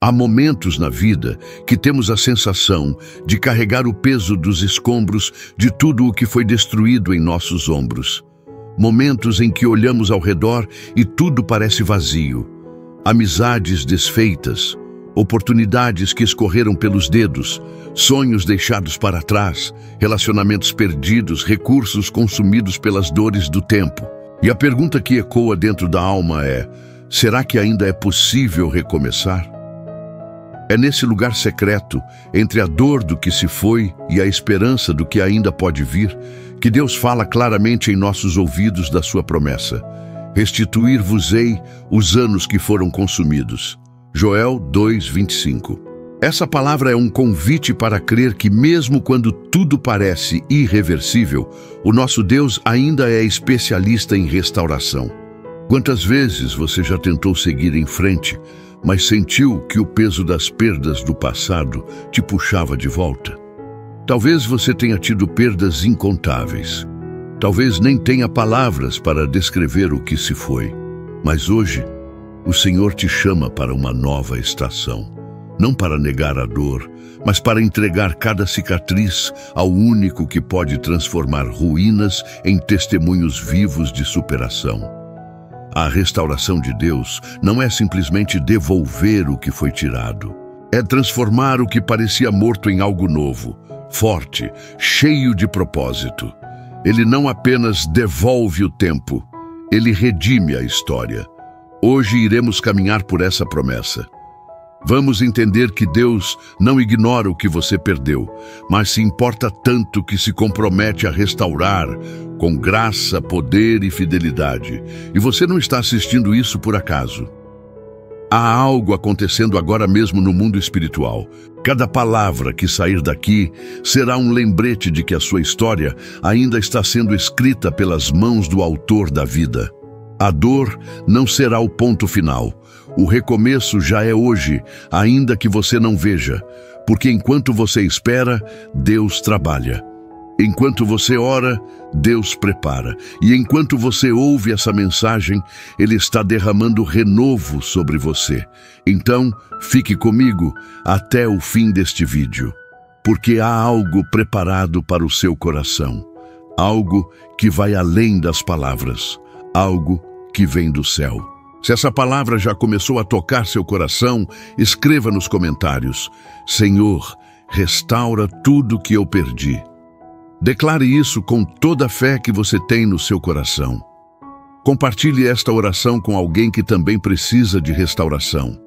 Há momentos na vida que temos a sensação de carregar o peso dos escombros de tudo o que foi destruído em nossos ombros. Momentos em que olhamos ao redor e tudo parece vazio. Amizades desfeitas, oportunidades que escorreram pelos dedos, sonhos deixados para trás, relacionamentos perdidos, recursos consumidos pelas dores do tempo. E a pergunta que ecoa dentro da alma é: será que ainda é possível recomeçar? É nesse lugar secreto, entre a dor do que se foi e a esperança do que ainda pode vir, que Deus fala claramente em nossos ouvidos da sua promessa: restituir-vos-ei os anos que foram consumidos. Joel 2:25. Essa palavra é um convite para crer que mesmo quando tudo parece irreversível, o nosso Deus ainda é especialista em restauração. Quantas vezes você já tentou seguir em frente, mas sentiu que o peso das perdas do passado te puxava de volta? Talvez você tenha tido perdas incontáveis. Talvez nem tenha palavras para descrever o que se foi. Mas hoje, o Senhor te chama para uma nova estação. Não para negar a dor, mas para entregar cada cicatriz ao único que pode transformar ruínas em testemunhos vivos de superação. A restauração de Deus não é simplesmente devolver o que foi tirado. É transformar o que parecia morto em algo novo, forte, cheio de propósito. Ele não apenas devolve o tempo, ele redime a história. Hoje iremos caminhar por essa promessa. Vamos entender que Deus não ignora o que você perdeu, mas se importa tanto que se compromete a restaurar com graça, poder e fidelidade. E você não está assistindo isso por acaso. Há algo acontecendo agora mesmo no mundo espiritual. Cada palavra que sair daqui será um lembrete de que a sua história ainda está sendo escrita pelas mãos do autor da vida. A dor não será o ponto final. O recomeço já é hoje, ainda que você não veja, porque enquanto você espera, Deus trabalha. Enquanto você ora, Deus prepara. E enquanto você ouve essa mensagem, Ele está derramando renovo sobre você. Então, fique comigo até o fim deste vídeo, porque há algo preparado para o seu coração. Algo que vai além das palavras. Algo que vem do céu. Se essa palavra já começou a tocar seu coração, escreva nos comentários: Senhor, restaura tudo que eu perdi. Declare isso com toda a fé que você tem no seu coração. Compartilhe esta oração com alguém que também precisa de restauração.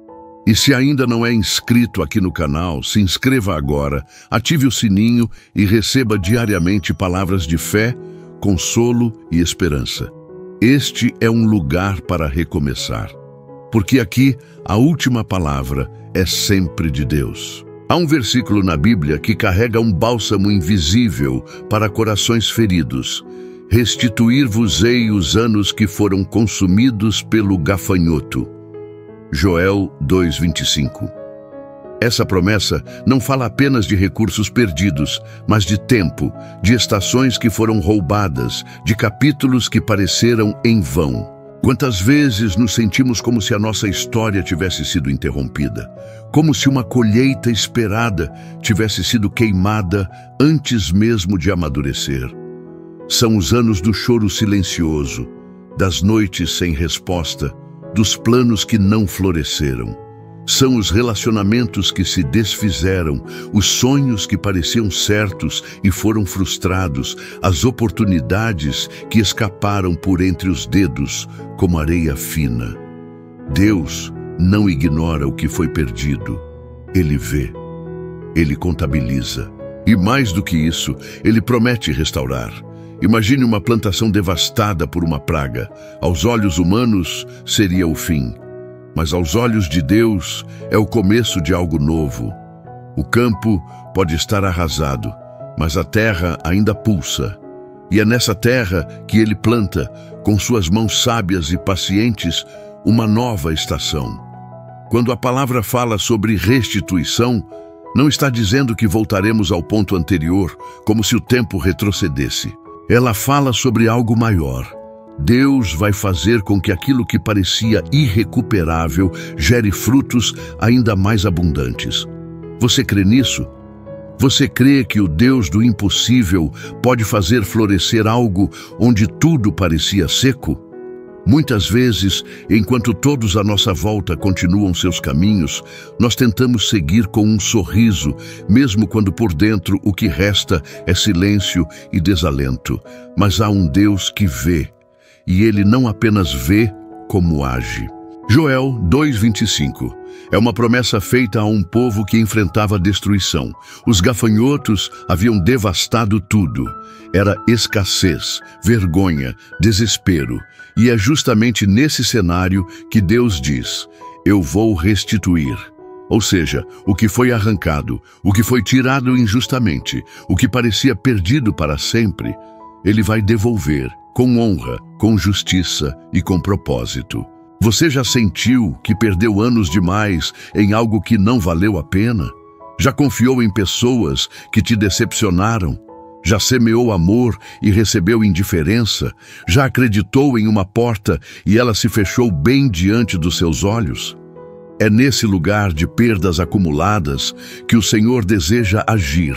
E se ainda não é inscrito aqui no canal, se inscreva agora, ative o sininho e receba diariamente palavras de fé, consolo e esperança. Este é um lugar para recomeçar, porque aqui a última palavra é sempre de Deus. Há um versículo na Bíblia que carrega um bálsamo invisível para corações feridos: restituir-vos-ei os anos que foram consumidos pelo gafanhoto. Joel 2:25. Essa promessa não fala apenas de recursos perdidos, mas de tempo, de estações que foram roubadas, de capítulos que pareceram em vão. Quantas vezes nos sentimos como se a nossa história tivesse sido interrompida, como se uma colheita esperada tivesse sido queimada antes mesmo de amadurecer. São os anos do choro silencioso, das noites sem resposta, dos planos que não floresceram. São os relacionamentos que se desfizeram, os sonhos que pareciam certos e foram frustrados, as oportunidades que escaparam por entre os dedos, como areia fina. Deus não ignora o que foi perdido. Ele vê, Ele contabiliza. E mais do que isso, Ele promete restaurar. Imagine uma plantação devastada por uma praga. Aos olhos humanos, seria o fim. Mas aos olhos de Deus é o começo de algo novo. O campo pode estar arrasado, mas a terra ainda pulsa. E é nessa terra que Ele planta, com suas mãos sábias e pacientes, uma nova estação. Quando a palavra fala sobre restituição, não está dizendo que voltaremos ao ponto anterior, como se o tempo retrocedesse. Ela fala sobre algo maior. Deus vai fazer com que aquilo que parecia irrecuperável gere frutos ainda mais abundantes. Você crê nisso? Você crê que o Deus do impossível pode fazer florescer algo onde tudo parecia seco? Muitas vezes, enquanto todos à nossa volta continuam seus caminhos, nós tentamos seguir com um sorriso, mesmo quando por dentro o que resta é silêncio e desalento. Mas há um Deus que vê, e Ele não apenas vê, como age. Joel 2:25 é uma promessa feita a um povo que enfrentava a destruição. Os gafanhotos haviam devastado tudo. Era escassez, vergonha, desespero. E é justamente nesse cenário que Deus diz: eu vou restituir. Ou seja, o que foi arrancado, o que foi tirado injustamente, o que parecia perdido para sempre, Ele vai devolver com honra, com justiça e com propósito. Você já sentiu que perdeu anos demais em algo que não valeu a pena? Já confiou em pessoas que te decepcionaram? Já semeou amor e recebeu indiferença? Já acreditou em uma porta e ela se fechou bem diante dos seus olhos? É nesse lugar de perdas acumuladas que o Senhor deseja agir,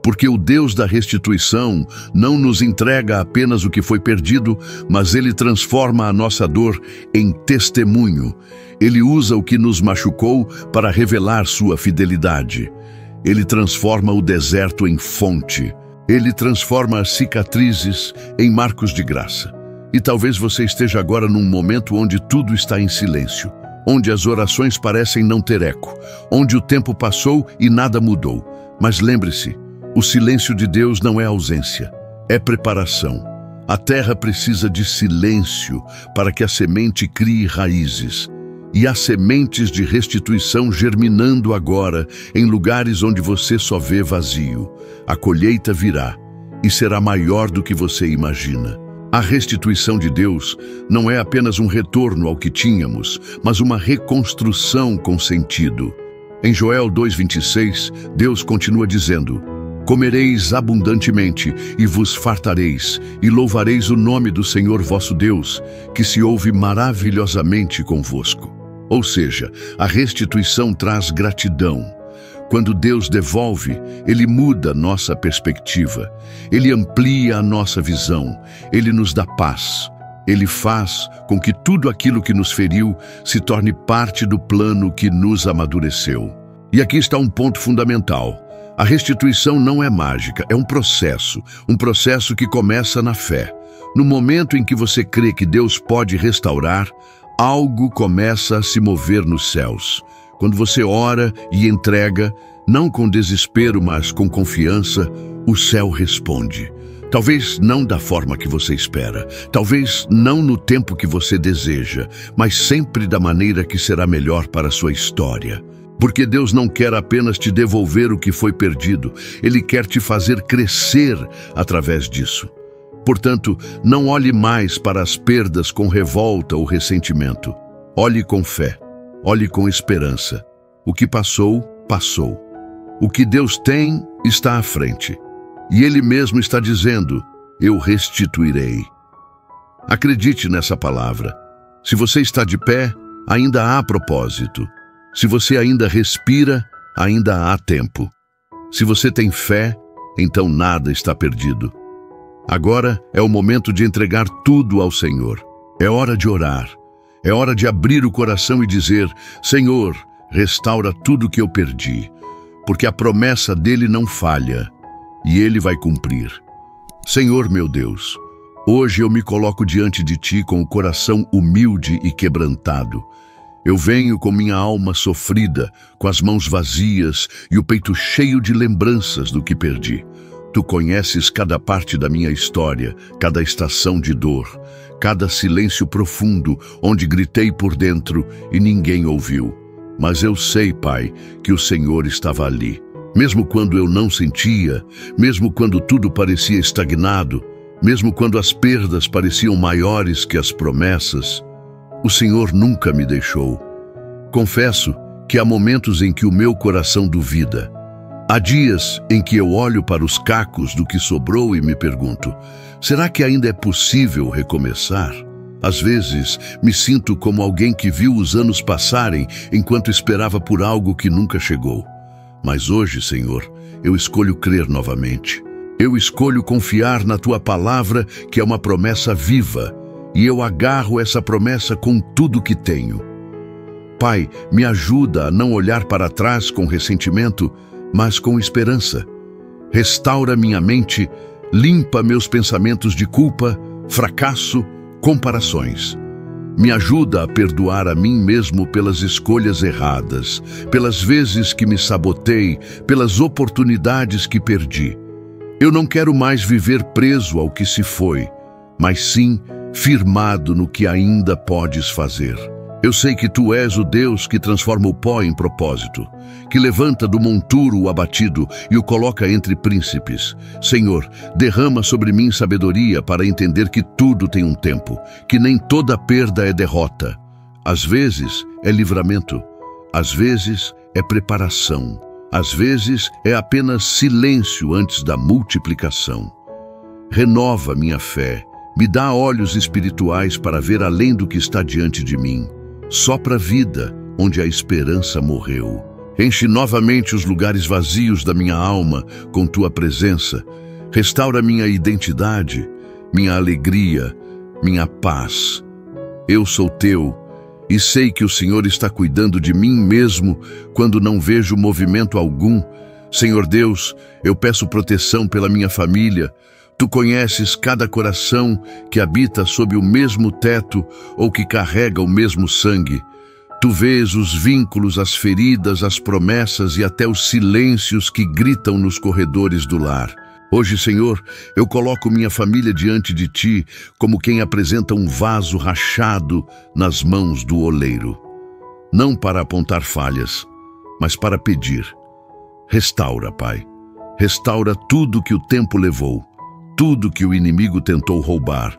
porque o Deus da restituição não nos entrega apenas o que foi perdido, mas Ele transforma a nossa dor em testemunho. Ele usa o que nos machucou para revelar sua fidelidade. Ele transforma o deserto em fonte. Ele transforma as cicatrizes em marcos de graça. E talvez você esteja agora num momento onde tudo está em silêncio, onde as orações parecem não ter eco, onde o tempo passou e nada mudou. Mas lembre-se, o silêncio de Deus não é ausência, é preparação. A terra precisa de silêncio para que a semente crie raízes. E há sementes de restituição germinando agora em lugares onde você só vê vazio. A colheita virá e será maior do que você imagina. A restituição de Deus não é apenas um retorno ao que tínhamos, mas uma reconstrução com sentido. Em Joel 2:26, Deus continua dizendo: comereis abundantemente e vos fartareis, e louvareis o nome do Senhor vosso Deus, que se ouve maravilhosamente convosco. Ou seja, a restituição traz gratidão. Quando Deus devolve, Ele muda nossa perspectiva, Ele amplia a nossa visão, Ele nos dá paz. Ele faz com que tudo aquilo que nos feriu se torne parte do plano que nos amadureceu. E aqui está um ponto fundamental. A restituição não é mágica, é um processo que começa na fé. No momento em que você crê que Deus pode restaurar, algo começa a se mover nos céus. Quando você ora e entrega, não com desespero, mas com confiança, o céu responde. Talvez não da forma que você espera, talvez não no tempo que você deseja, mas sempre da maneira que será melhor para a sua história. Porque Deus não quer apenas te devolver o que foi perdido, Ele quer te fazer crescer através disso. Portanto, não olhe mais para as perdas com revolta ou ressentimento. Olhe com fé, olhe com esperança. O que passou, passou. O que Deus tem está à frente. E Ele mesmo está dizendo: eu restituirei. Acredite nessa palavra. Se você está de pé, ainda há propósito. Se você ainda respira, ainda há tempo. Se você tem fé, então nada está perdido. Agora é o momento de entregar tudo ao Senhor. É hora de orar. É hora de abrir o coração e dizer: Senhor, restaura tudo que eu perdi, porque a promessa dele não falha e Ele vai cumprir. Senhor meu Deus, hoje eu me coloco diante de Ti com o coração humilde e quebrantado. Eu venho com minha alma sofrida, com as mãos vazias e o peito cheio de lembranças do que perdi. Tu conheces cada parte da minha história, cada estação de dor, cada silêncio profundo onde gritei por dentro e ninguém ouviu. Mas eu sei, Pai, que o Senhor estava ali. Mesmo quando eu não sentia, mesmo quando tudo parecia estagnado, mesmo quando as perdas pareciam maiores que as promessas, o Senhor nunca me deixou. Confesso que há momentos em que o meu coração duvida. Há dias em que eu olho para os cacos do que sobrou e me pergunto: Será que ainda é possível recomeçar? Às vezes, me sinto como alguém que viu os anos passarem enquanto esperava por algo que nunca chegou. Mas hoje, Senhor, eu escolho crer novamente. Eu escolho confiar na Tua palavra, que é uma promessa viva, e eu agarro essa promessa com tudo que tenho. Pai, me ajuda a não olhar para trás com ressentimento, mas com esperança. Restaura minha mente, limpa meus pensamentos de culpa, fracasso, comparações. Me ajuda a perdoar a mim mesmo pelas escolhas erradas, pelas vezes que me sabotei, pelas oportunidades que perdi. Eu não quero mais viver preso ao que se foi, mas sim firmado no que ainda podes fazer. Eu sei que Tu és o Deus que transforma o pó em propósito, que levanta do monturo o abatido e o coloca entre príncipes. Senhor, derrama sobre mim sabedoria para entender que tudo tem um tempo, que nem toda perda é derrota. Às vezes é livramento, às vezes é preparação, às vezes é apenas silêncio antes da multiplicação. Renova minha fé, me dá olhos espirituais para ver além do que está diante de mim. Sopra vida onde a esperança morreu. Enche novamente os lugares vazios da minha alma com Tua presença. Restaura minha identidade, minha alegria, minha paz. Eu sou Teu e sei que o Senhor está cuidando de mim mesmo quando não vejo movimento algum. Senhor Deus, eu peço proteção pela minha família. Tu conheces cada coração que habita sob o mesmo teto ou que carrega o mesmo sangue. Tu vês os vínculos, as feridas, as promessas e até os silêncios que gritam nos corredores do lar. Hoje, Senhor, eu coloco minha família diante de Ti como quem apresenta um vaso rachado nas mãos do oleiro. Não para apontar falhas, mas para pedir. Restaura, Pai. Restaura tudo que o tempo levou. Tudo que o inimigo tentou roubar,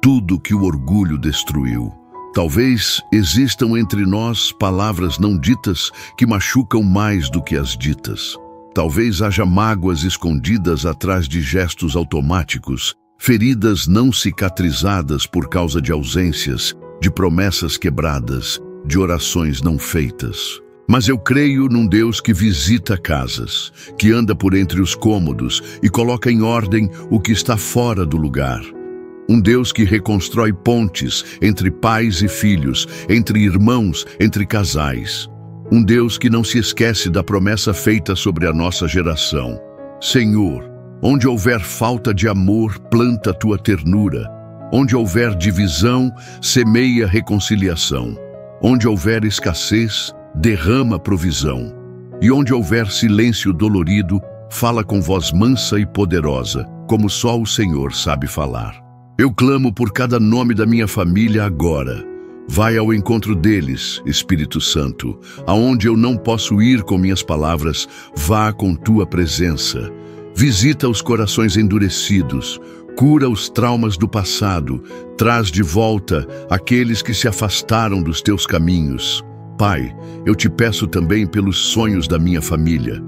tudo que o orgulho destruiu. Talvez existam entre nós palavras não ditas que machucam mais do que as ditas. Talvez haja mágoas escondidas atrás de gestos automáticos, feridas não cicatrizadas por causa de ausências, de promessas quebradas, de orações não feitas. Mas eu creio num Deus que visita casas, que anda por entre os cômodos e coloca em ordem o que está fora do lugar. Um Deus que reconstrói pontes entre pais e filhos, entre irmãos, entre casais. Um Deus que não se esquece da promessa feita sobre a nossa geração. Senhor, onde houver falta de amor, planta Tua ternura. Onde houver divisão, semeia reconciliação. Onde houver escassez, derrama provisão, e onde houver silêncio dolorido, fala com voz mansa e poderosa, como só o Senhor sabe falar. Eu clamo por cada nome da minha família agora. Vai ao encontro deles, Espírito Santo. Aonde eu não posso ir com minhas palavras, vá com Tua presença. Visita os corações endurecidos, cura os traumas do passado, traz de volta aqueles que se afastaram dos Teus caminhos. Pai, eu Te peço também pelos sonhos da minha família.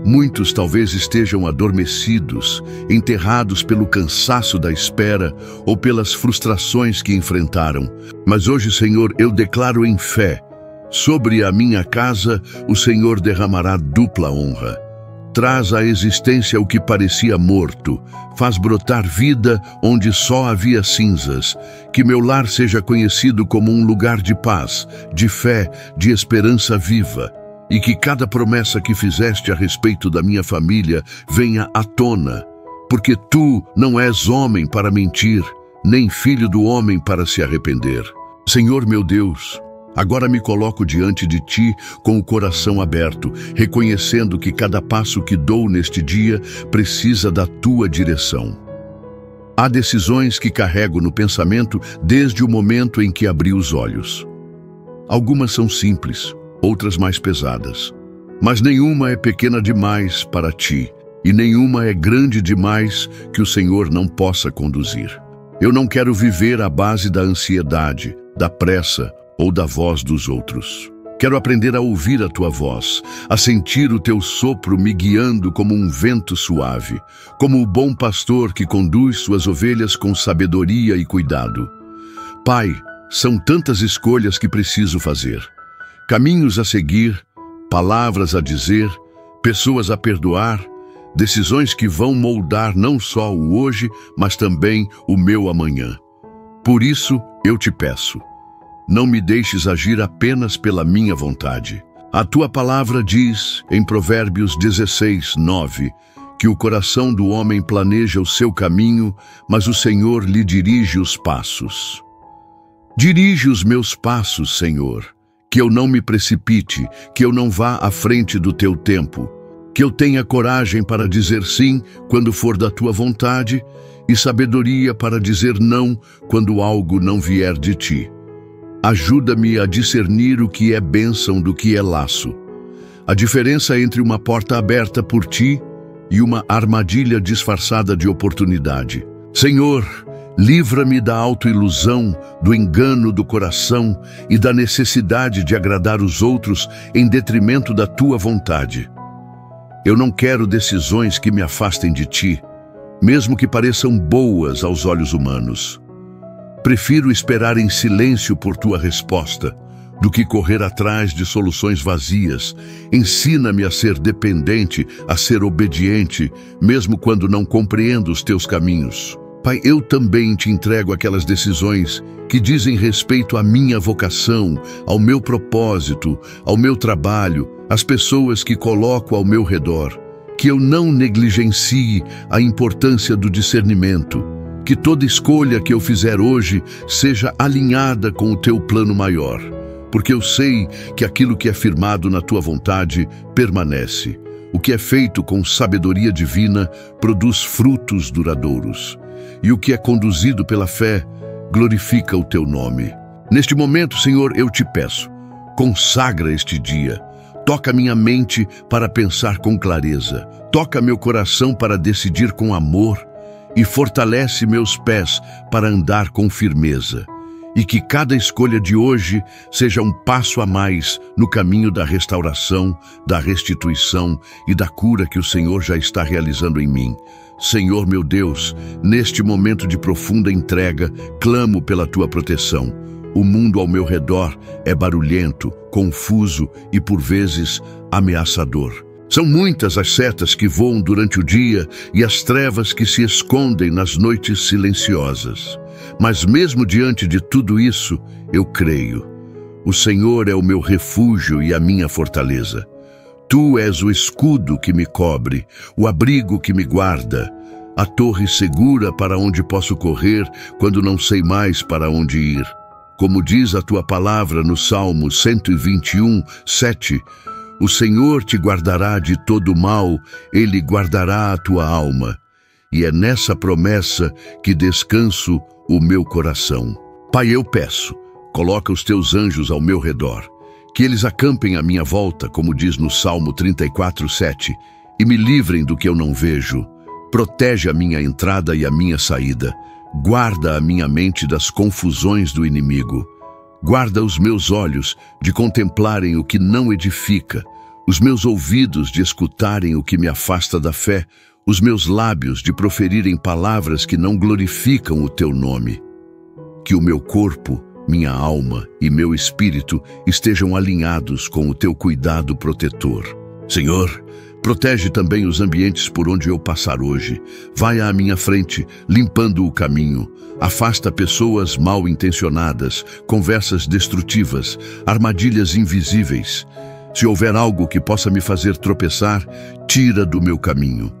Muitos talvez estejam adormecidos, enterrados pelo cansaço da espera ou pelas frustrações que enfrentaram. Mas hoje, Senhor, eu declaro em fé: sobre a minha casa, o Senhor derramará dupla honra. Traz à existência o que parecia morto, faz brotar vida onde só havia cinzas. Que meu lar seja conhecido como um lugar de paz, de fé, de esperança viva. E que cada promessa que fizeste a respeito da minha família venha à tona. Porque Tu não és homem para mentir, nem filho do homem para se arrepender. Senhor meu Deus, agora me coloco diante de Ti com o coração aberto, reconhecendo que cada passo que dou neste dia precisa da Tua direção. Há decisões que carrego no pensamento desde o momento em que abri os olhos. Algumas são simples, outras mais pesadas. Mas nenhuma é pequena demais para Ti, e nenhuma é grande demais que o Senhor não possa conduzir. Eu não quero viver à base da ansiedade, da pressa ou da voz dos outros. Quero aprender a ouvir a tua voz, a sentir o teu sopro me guiando como um vento suave, como o bom pastor que conduz suas ovelhas com sabedoria e cuidado. Pai, são tantas escolhas que preciso fazer. Caminhos a seguir, palavras a dizer, pessoas a perdoar, decisões que vão moldar não só o hoje, mas também o meu amanhã. Por isso, eu te peço, não me deixes agir apenas pela minha vontade. A tua palavra diz, em Provérbios 16, 9, que o coração do homem planeja o seu caminho, mas o Senhor lhe dirige os passos. Dirige os meus passos, Senhor, que eu não me precipite, que eu não vá à frente do teu tempo, que eu tenha coragem para dizer sim quando for da tua vontade e sabedoria para dizer não quando algo não vier de ti. Ajuda-me a discernir o que é bênção do que é laço, a diferença entre uma porta aberta por ti e uma armadilha disfarçada de oportunidade. Senhor, livra-me da autoilusão, do engano do coração e da necessidade de agradar os outros em detrimento da tua vontade. Eu não quero decisões que me afastem de ti, mesmo que pareçam boas aos olhos humanos. Prefiro esperar em silêncio por tua resposta do que correr atrás de soluções vazias. Ensina-me a ser dependente, a ser obediente, mesmo quando não compreendo os teus caminhos. Pai, eu também te entrego aquelas decisões que dizem respeito à minha vocação, ao meu propósito, ao meu trabalho, às pessoas que coloco ao meu redor. Que eu não negligencie a importância do discernimento. Que toda escolha que eu fizer hoje seja alinhada com o teu plano maior, porque eu sei que aquilo que é firmado na tua vontade permanece. O que é feito com sabedoria divina produz frutos duradouros, e o que é conduzido pela fé glorifica o teu nome. Neste momento, Senhor, eu te peço, consagra este dia. Toca minha mente para pensar com clareza. Toca meu coração para decidir com amor. E fortalece meus pés para andar com firmeza. E que cada escolha de hoje seja um passo a mais no caminho da restauração, da restituição e da cura que o Senhor já está realizando em mim. Senhor meu Deus, neste momento de profunda entrega, clamo pela tua proteção. O mundo ao meu redor é barulhento, confuso e, por vezes, ameaçador. São muitas as setas que voam durante o dia e as trevas que se escondem nas noites silenciosas. Mas mesmo diante de tudo isso, eu creio. O Senhor é o meu refúgio e a minha fortaleza. Tu és o escudo que me cobre, o abrigo que me guarda, a torre segura para onde posso correr quando não sei mais para onde ir. Como diz a tua palavra no Salmo 121, 7, o Senhor te guardará de todo mal, Ele guardará a tua alma. E é nessa promessa que descanso o meu coração. Pai, eu peço, coloca os teus anjos ao meu redor, que eles acampem à minha volta, como diz no Salmo 34, 7, e me livrem do que eu não vejo. Protege a minha entrada e a minha saída. Guarda a minha mente das confusões do inimigo. Guarda os meus olhos de contemplarem o que não edifica, os meus ouvidos de escutarem o que me afasta da fé, os meus lábios de proferirem palavras que não glorificam o teu nome. Que o meu corpo, minha alma e meu espírito estejam alinhados com o teu cuidado protetor. Senhor, protege também os ambientes por onde eu passar hoje. Vai à minha frente, limpando o caminho. Afasta pessoas mal intencionadas, conversas destrutivas, armadilhas invisíveis. Se houver algo que possa me fazer tropeçar, tira do meu caminho.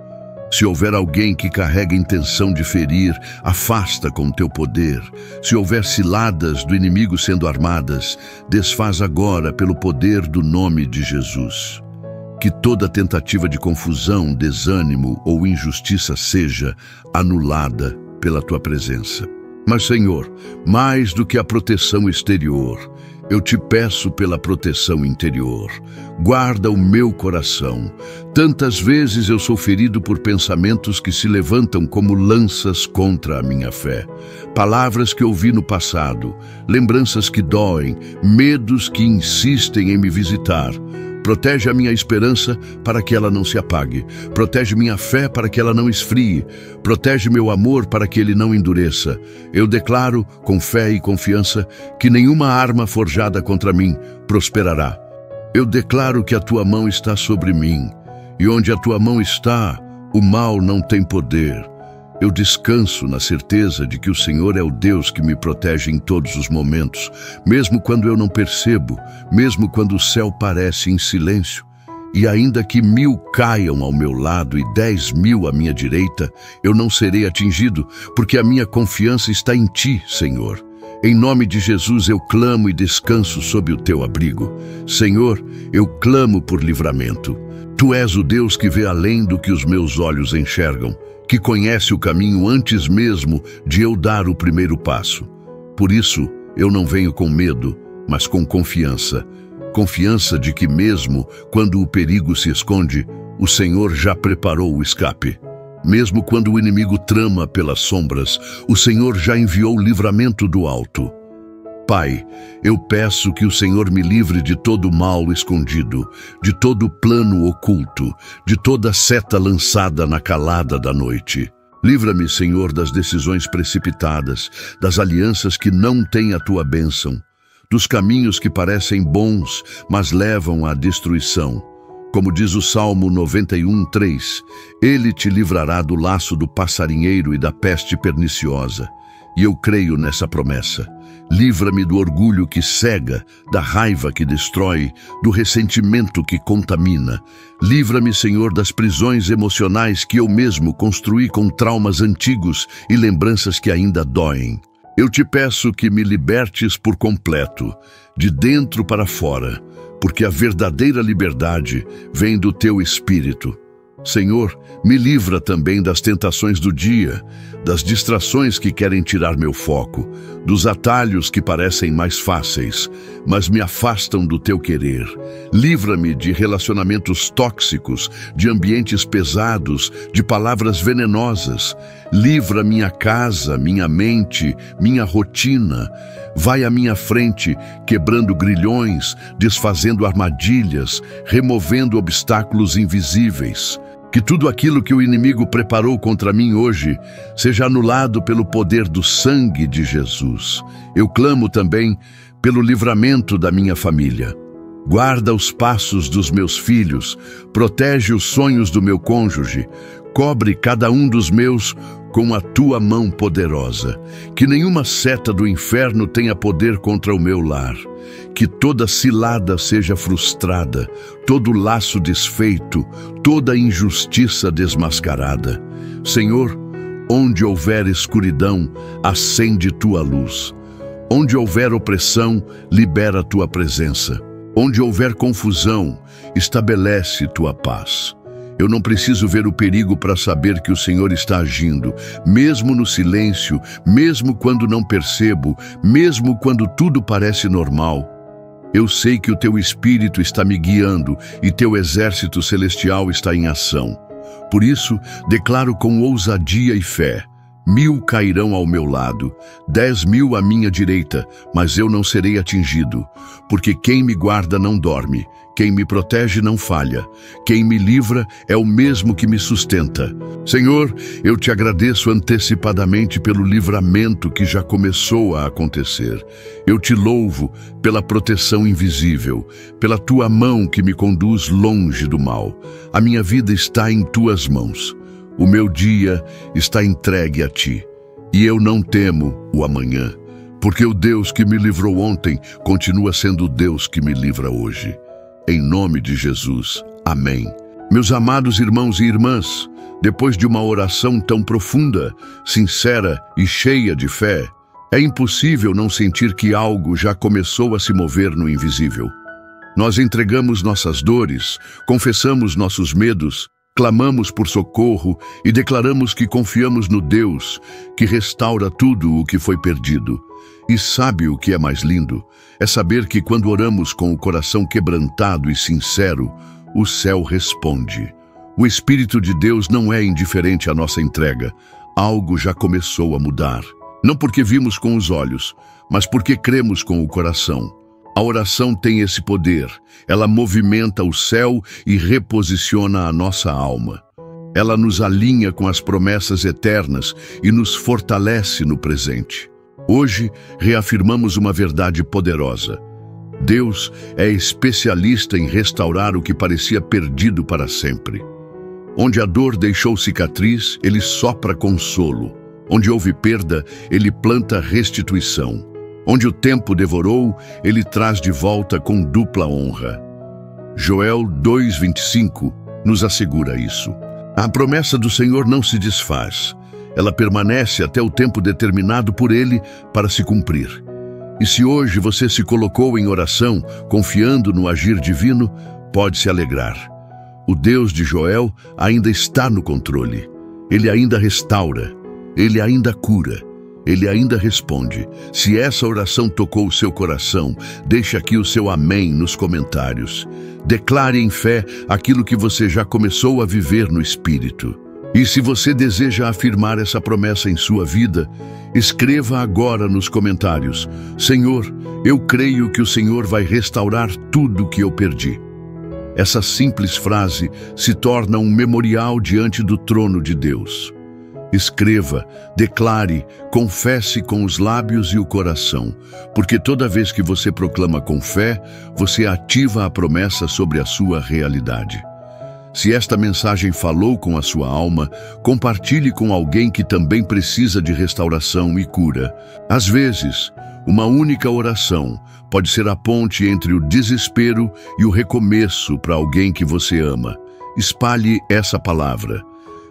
Se houver alguém que carrega intenção de ferir, afasta com teu poder. Se houver ciladas do inimigo sendo armadas, desfaz agora pelo poder do nome de Jesus. Que toda tentativa de confusão, desânimo ou injustiça seja anulada pela tua presença. Mas, Senhor, mais do que a proteção exterior, Eu te peço pela proteção interior. Guarda o meu coração. Tantas vezes eu sou ferido por pensamentos que se levantam como lanças contra a minha fé. Palavras que ouvi no passado, lembranças que doem, medos que insistem em me visitar. Protege a minha esperança para que ela não se apague. Protege minha fé para que ela não esfrie. Protege meu amor para que ele não endureça. Eu declaro, com fé e confiança, que nenhuma arma forjada contra mim prosperará. Eu declaro que a tua mão está sobre mim, e onde a tua mão está, o mal não tem poder. Eu descanso na certeza de que o Senhor é o Deus que me protege em todos os momentos, mesmo quando eu não percebo, mesmo quando o céu parece em silêncio. E ainda que 1000 caiam ao meu lado e 10.000 à minha direita, eu não serei atingido, porque a minha confiança está em ti, Senhor. Em nome de Jesus eu clamo e descanso sob o teu abrigo. Senhor, eu clamo por livramento. Tu és o Deus que vê além do que os meus olhos enxergam, que conhece o caminho antes mesmo de eu dar o primeiro passo. Por isso, eu não venho com medo, mas com confiança. Confiança de que mesmo quando o perigo se esconde, o Senhor já preparou o escape. Mesmo quando o inimigo trama pelas sombras, o Senhor já enviou o livramento do alto. Pai, eu peço que o Senhor me livre de todo mal escondido, de todo plano oculto, de toda seta lançada na calada da noite. Livra-me, Senhor, das decisões precipitadas, das alianças que não têm a tua bênção, dos caminhos que parecem bons, mas levam à destruição. Como diz o Salmo 91:3, Ele te livrará do laço do passarinheiro e da peste perniciosa. E eu creio nessa promessa. Livra-me do orgulho que cega, da raiva que destrói, do ressentimento que contamina. Livra-me, Senhor, das prisões emocionais que eu mesmo construí com traumas antigos e lembranças que ainda doem. Eu te peço que me libertes por completo, de dentro para fora, porque a verdadeira liberdade vem do teu Espírito. Senhor, me livra também das tentações do dia, das distrações que querem tirar meu foco, dos atalhos que parecem mais fáceis, mas me afastam do teu querer. Livra-me de relacionamentos tóxicos, de ambientes pesados, de palavras venenosas. Livra minha casa, minha mente, minha rotina. Vai à minha frente, quebrando grilhões, desfazendo armadilhas, removendo obstáculos invisíveis. Que tudo aquilo que o inimigo preparou contra mim hoje seja anulado pelo poder do sangue de Jesus. Eu clamo também pelo livramento da minha família. Guarda os passos dos meus filhos, protege os sonhos do meu cônjuge, cobre cada um dos meus com a tua mão poderosa. Que nenhuma seta do inferno tenha poder contra o meu lar. Que toda cilada seja frustrada, todo laço desfeito, toda injustiça desmascarada. Senhor, onde houver escuridão, acende tua luz. Onde houver opressão, libera tua presença. Onde houver confusão, estabelece tua paz. Eu não preciso ver o perigo para saber que o Senhor está agindo, mesmo no silêncio, mesmo quando não percebo, mesmo quando tudo parece normal. Eu sei que o teu Espírito está me guiando e teu exército celestial está em ação. Por isso, declaro com ousadia e fé: 1000 cairão ao meu lado, 10.000 à minha direita, mas eu não serei atingido, porque quem me guarda não dorme, quem me protege não falha, quem me livra é o mesmo que me sustenta. Senhor, eu te agradeço antecipadamente pelo livramento que já começou a acontecer. Eu te louvo pela proteção invisível, pela tua mão que me conduz longe do mal. A minha vida está em tuas mãos. O meu dia está entregue a ti, e eu não temo o amanhã, porque o Deus que me livrou ontem continua sendo o Deus que me livra hoje. Em nome de Jesus. Amém. Meus amados irmãos e irmãs, depois de uma oração tão profunda, sincera e cheia de fé, é impossível não sentir que algo já começou a se mover no invisível. Nós entregamos nossas dores, confessamos nossos medos, clamamos por socorro e declaramos que confiamos no Deus que restaura tudo o que foi perdido. E sabe o que é mais lindo? É saber que quando oramos com o coração quebrantado e sincero, o céu responde. O Espírito de Deus não é indiferente à nossa entrega. Algo já começou a mudar. Não porque vimos com os olhos, mas porque cremos com o coração. A oração tem esse poder. Ela movimenta o céu e reposiciona a nossa alma. Ela nos alinha com as promessas eternas e nos fortalece no presente. Hoje, reafirmamos uma verdade poderosa. Deus é especialista em restaurar o que parecia perdido para sempre. Onde a dor deixou cicatriz, Ele sopra consolo. Onde houve perda, Ele planta restituição. Onde o tempo devorou, Ele traz de volta com dupla honra. Joel 2:25 nos assegura isso. A promessa do Senhor não se desfaz. Ela permanece até o tempo determinado por Ele para se cumprir. E se hoje você se colocou em oração, confiando no agir divino, pode se alegrar. O Deus de Joel ainda está no controle. Ele ainda restaura. Ele ainda cura. Ele ainda responde. Se essa oração tocou o seu coração, deixe aqui o seu amém nos comentários. Declare em fé aquilo que você já começou a viver no Espírito. E se você deseja afirmar essa promessa em sua vida, escreva agora nos comentários: Senhor, eu creio que o Senhor vai restaurar tudo que eu perdi. Essa simples frase se torna um memorial diante do trono de Deus. Escreva, declare, confesse com os lábios e o coração, porque toda vez que você proclama com fé, você ativa a promessa sobre a sua realidade. Se esta mensagem falou com a sua alma, compartilhe com alguém que também precisa de restauração e cura. Às vezes, uma única oração pode ser a ponte entre o desespero e o recomeço para alguém que você ama. Espalhe essa palavra.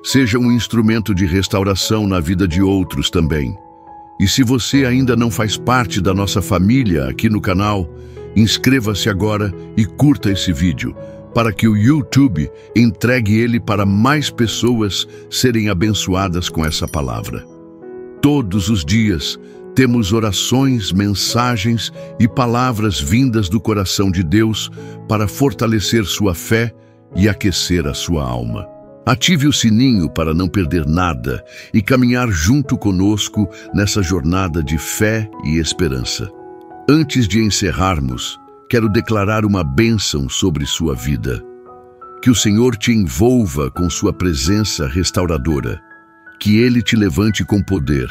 Seja um instrumento de restauração na vida de outros também. E se você ainda não faz parte da nossa família aqui no canal, inscreva-se agora e curta esse vídeo, para que o YouTube entregue ele para mais pessoas serem abençoadas com essa palavra. Todos os dias temos orações, mensagens e palavras vindas do coração de Deus para fortalecer sua fé e aquecer a sua alma. Ative o sininho para não perder nada e caminhar junto conosco nessa jornada de fé e esperança. Antes de encerrarmos, quero declarar uma bênção sobre sua vida. Que o Senhor te envolva com sua presença restauradora. Que Ele te levante com poder.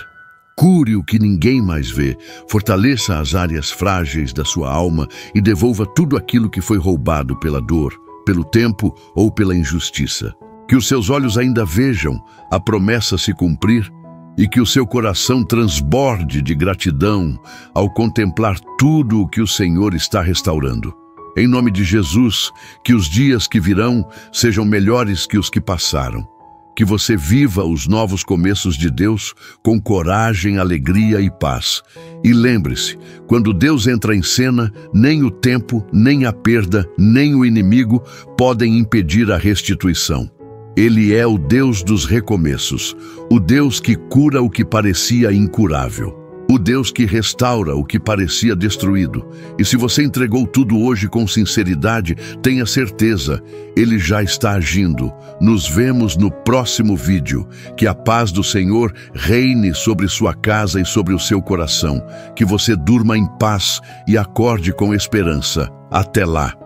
Cure o que ninguém mais vê. Fortaleça as áreas frágeis da sua alma e devolva tudo aquilo que foi roubado pela dor, pelo tempo ou pela injustiça. Que os seus olhos ainda vejam a promessa se cumprir e que o seu coração transborde de gratidão ao contemplar tudo o que o Senhor está restaurando. Em nome de Jesus, que os dias que virão sejam melhores que os que passaram. Que você viva os novos começos de Deus com coragem, alegria e paz. E lembre-se, quando Deus entra em cena, nem o tempo, nem a perda, nem o inimigo podem impedir a restituição. Ele é o Deus dos recomeços, o Deus que cura o que parecia incurável, o Deus que restaura o que parecia destruído. E se você entregou tudo hoje com sinceridade, tenha certeza, Ele já está agindo. Nos vemos no próximo vídeo. Que a paz do Senhor reine sobre sua casa e sobre o seu coração. Que você durma em paz e acorde com esperança. Até lá!